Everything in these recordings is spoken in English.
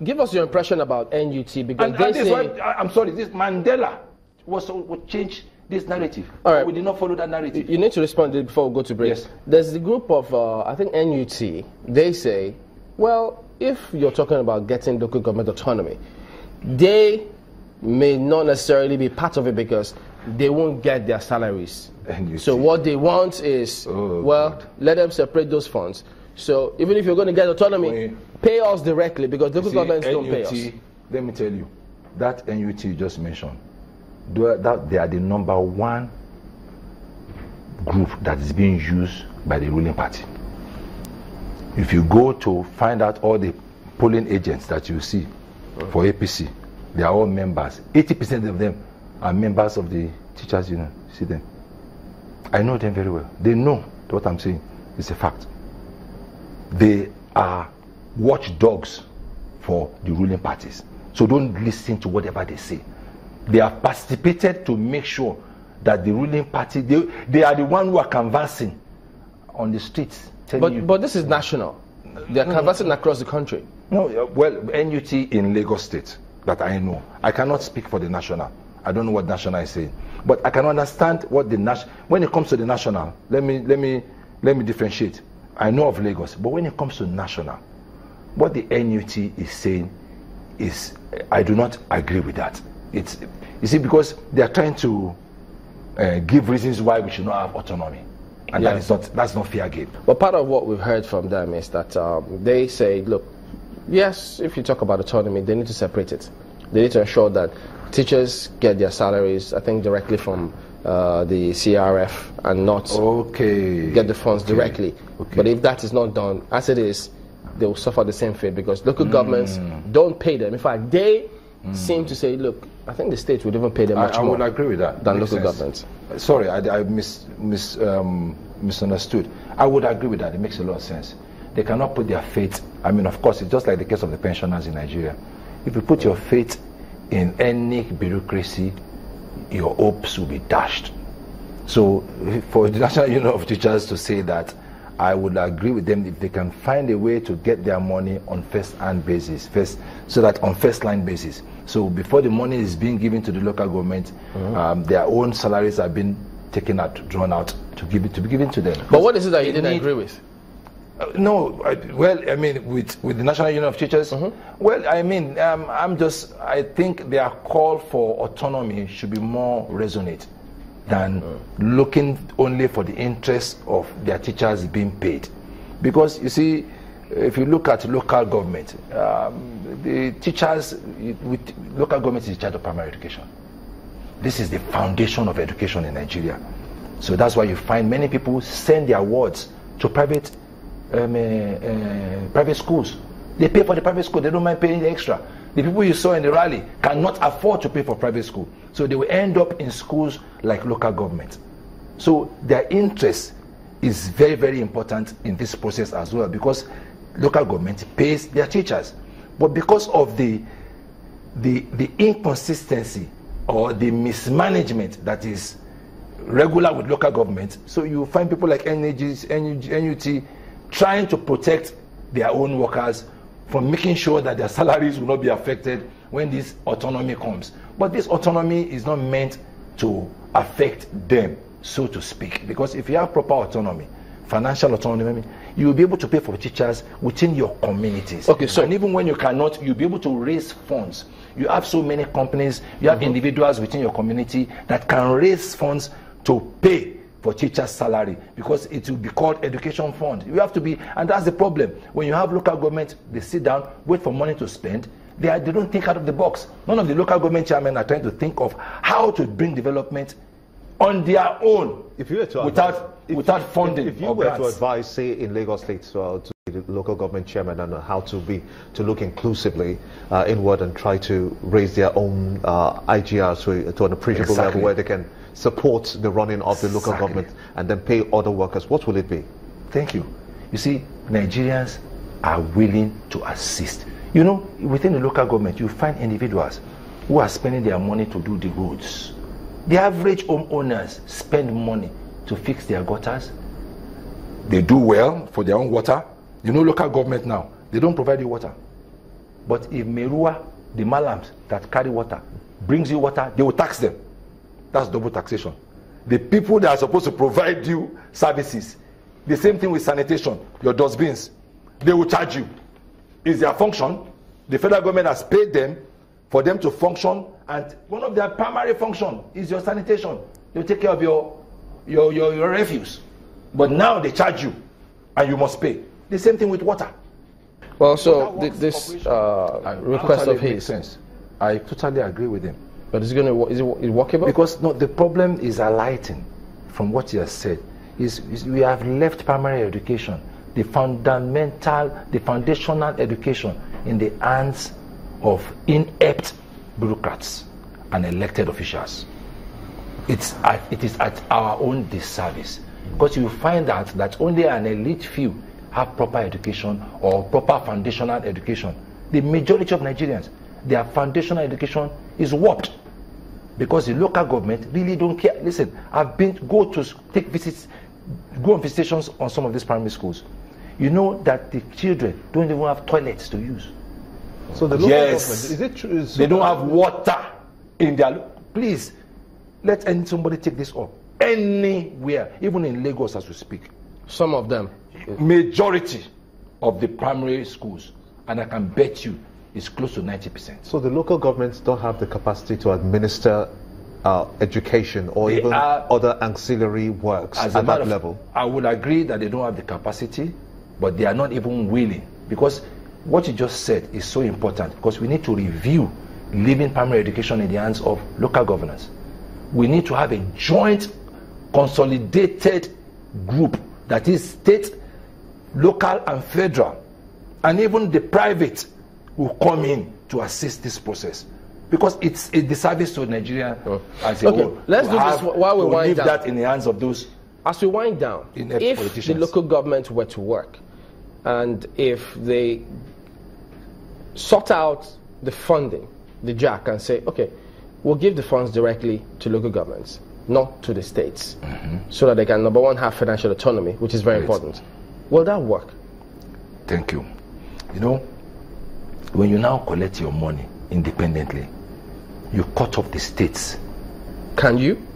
give us your impression about NUT, because and this one, I'm sorry, this Mandela would change this narrative. All right. We did not follow that narrative. You need to respond before we go to break. Yes. There's the group of, I think NUT, they say, well, if you're talking about getting local government autonomy, they may not necessarily be part of it because they won't get their salaries. So what they want is, let them separate those funds. So even if you're going to get autonomy, pay us directly, because local governments don't pay us. Let me tell you, that NUT you just mentioned, they are the #1 group that is being used by the ruling party. If you go to find out all the polling agents that you see for APC, they are all members. 80% of them are members of the teachers union. See them. I know them very well. They know what I'm saying. It's a fact. They are watchdogs for the ruling parties. So don't listen to whatever they say. They have participated to make sure that the ruling party, they are the one who are canvassing on the streets. But this is national. They are canvassing across the country. No, well, NUT in Lagos State, that I know. I cannot speak for the national. I don't know what national is saying. But I can understand what the national, when it comes to the national, let me differentiate. I know of Lagos, but when it comes to national, what the NUT is saying is, I do not agree with that. It's, you see, because they are trying to give reasons why we should not have autonomy. And that's not fair game. But part of what we've heard from them is that they say, look, yes, if you talk about autonomy, they need to separate it. They need to ensure that teachers get their salaries, I think, directly from the CRF and not get the funds directly. But if that is not done, as it is, they will suffer the same fate, because local governments don't pay them. In fact, they seem to say, look, I think the state would even pay them much more. I would agree with that. Than local governments. Sorry, I misunderstood. I would agree with that. It makes a lot of sense. They cannot put their faith, I mean, of course, it's just like the case of the pensioners in Nigeria. If you put your faith in any bureaucracy, your hopes will be dashed. So for the National Union of Teachers to say that, I would agree with them if they can find a way to get their money on first-hand basis, on first-line basis. So before the money is being given to the local government, their own salaries are being taken out, drawn out to be given to them. But what is it that you didn't agree with? I mean, with the National Union of Teachers, well, I mean, I think their call for autonomy should be more resonant than looking only for the interests of their teachers being paid. Because, you see, if you look at local government, the teachers, local government is in charge of primary education. This is the foundation of education in Nigeria. So that's why you find many people send their wards to private schools. They pay for the private school, they don't mind paying the extra. The people you saw in the rally cannot afford to pay for private school. So they will end up in schools like local government. So their interest is very, very important in this process as well, because local government pays their teachers. But because of the inconsistency or the mismanagement that is regular with local government, so you find people like NUT trying to protect their own workers from making sure that their salaries will not be affected when this autonomy comes. But this autonomy is not meant to affect them, so to speak, because if you have proper autonomy, financial autonomy, you will be able to pay for teachers within your communities. Okay, so and even when you cannot, you'll be able to raise funds. You have so many companies, you have individuals within your community that can raise funds to pay for teachers' salary, because it will be called education fund. You have to be, and that's the problem. When you have local government, they sit down, wait for money to spend. They don't think out of the box. None of the local government chairmen are trying to think of how to bring development on their own, if you were to without funding. If you were to advise, say, in Lagos State, to the local government chairman on how to look inclusively inward and try to raise their own IGR to an appreciable level where they can support the running of the local government and then pay other workers, what will it be? Thank you. You see, Nigerians are willing to assist. You know, within the local government, you find individuals who are spending their money to do the roads. The average homeowners spend money to fix their gutters. They do well for their own water. You know, local government now, they don't provide you water. But if Merua, the Malams that carry water, brings you water, they will tax them. That's double taxation. The people that are supposed to provide you services, the same thing with sanitation, your dustbins, they will charge you. It's their function. The federal government has paid them for them to function, and one of their primary function is your sanitation. They take care of your refuse. But now they charge you, and you must pay. The same thing with water. Well, so this request of his, sense. I totally agree with him. but is it workable? Because no, the problem is alighting from what you have said. Is we have left primary education, the foundational education, in the hands of inept bureaucrats and elected officials. It is at our own disservice, because you find out that only an elite few have proper education or proper foundational education. The majority of Nigerians, their foundational education is warped, because the local government really don't care. Listen, I've been go on visitations on some of these primary schools. You know that the children don't even have toilets to use. So the local government, is it true? They don't have water in their. Please, let somebody take this up. Anywhere, even in Lagos as we speak. Some of them. Majority of the primary schools, and I can bet you, is close to 90%. So the local governments don't have the capacity to administer education or even other ancillary works at that level? I would agree that they don't have the capacity, but they are not even willing, because what you just said is so important, because we need to review leaving primary education in the hands of local governance. We need to have a joint, consolidated group that is state, local and federal, and even the private will come in to assist this process, because it's a disservice to Nigeria as a whole. Let's do this while we wind down. Leave that in the hands of those. As we wind down, if the local government were to work, and if they sort out the funding, the jack, and say, okay, we'll give the funds directly to local governments, not to the states, so that they can, number one, have financial autonomy, which is very important. Will that work? Thank you. You know, when you now collect your money independently, you cut off the states. Can you?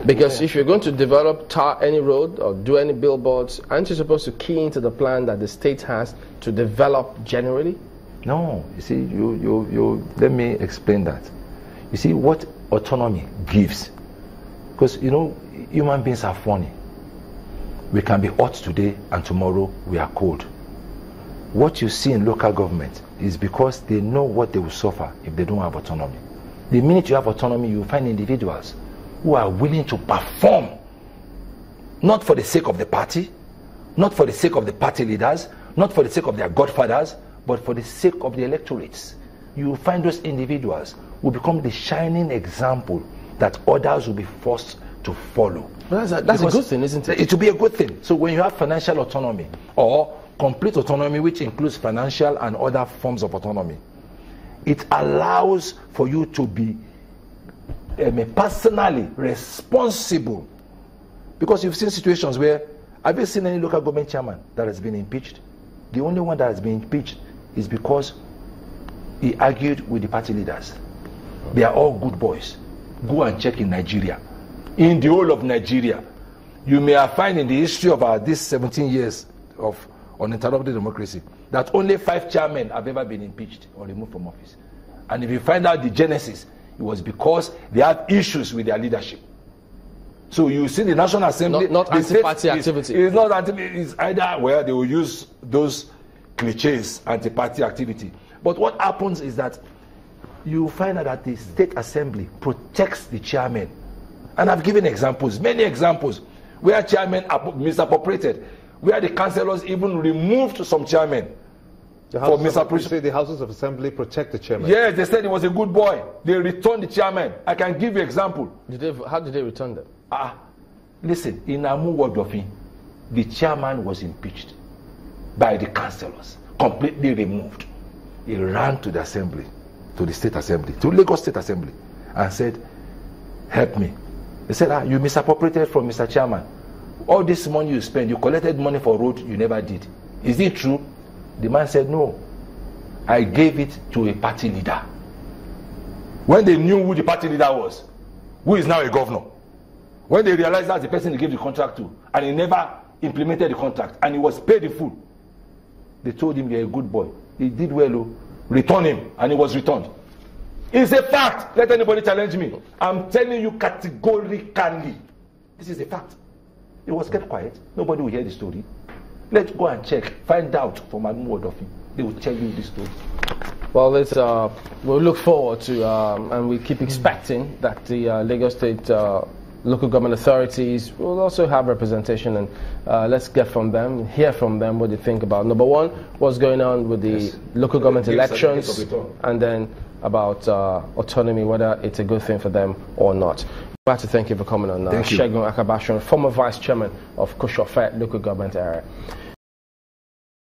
Because if you're going to develop any road or do any billboards, aren't you supposed to key into the plan that the state has to develop generally? No, you see, let me explain that. You see what autonomy gives, because you know, human beings are funny. We can be hot today and tomorrow we are cold. What you see in local government is because they know what they will suffer if they don't have autonomy. The minute you have autonomy, you find individuals who are willing to perform, not for the sake of the party, not for the sake of the party leaders, not for the sake of their godfathers, but for the sake of the electorates. You will find those individuals who become the shining example that others will be forced to follow. That's a good thing, isn't it? It will be a good thing. So when you have financial autonomy or complete autonomy, which includes financial and other forms of autonomy, it allows for you to be personally responsible. Because you've seen situations where, have you seen any local government chairman that has been impeached? The only one that has been impeached is because he argued with the party leaders. They are all good boys. Go and check in Nigeria. In the whole of Nigeria, you may have found in the history of these 17 years of uninterrupted democracy that only 5 chairmen have ever been impeached or removed from office. And if you find out the genesis, it was because they had issues with their leadership. So you see the National Assembly, not anti-party activity. It's not it's either where they will use those cliches, anti-party activity. But what happens is that you find out that the State Assembly protects the chairman. And I've given examples, many examples, where chairmen are misappropriated, where the councillors even removed some chairmen for misappropriation. The Houses of Assembly protect the chairman. Yes, they said he was a good boy. They returned the chairman. I can give you an example. How did they return them? Listen, in Amu Wadofin, the chairman was impeached by the councillors, completely removed. He ran to the assembly, to the State Assembly, to Lagos State Assembly, and said, help me. They said, you misappropriated from Mr. Chairman. All this money you spent, you collected money for road, you never did. Is it true? The man said, no. I gave it to a party leader. When they knew who the party leader was, who is now a governor, when they realized that's the person they gave the contract to, and he never implemented the contract, and he was paid in full, they told him, you're a good boy. He did well, return him, and he was returned. It's a fact. Let anybody challenge me. I'm telling you categorically. This is a fact. It was kept quiet. Nobody will hear the story. Let's go and check. Find out from Adamu Odofi. They will tell you this story. Well, we'll look forward to, and we keep expecting that the Lagos State local government authorities will also have representation, and let's hear from them what they think about, number one, what's going on with the local government elections, and then about autonomy, whether it's a good thing for them or not. I'd like to thank you for coming on. Segun Aka-Bashorun, former Vice Chairman of Koshofe Local Government Area.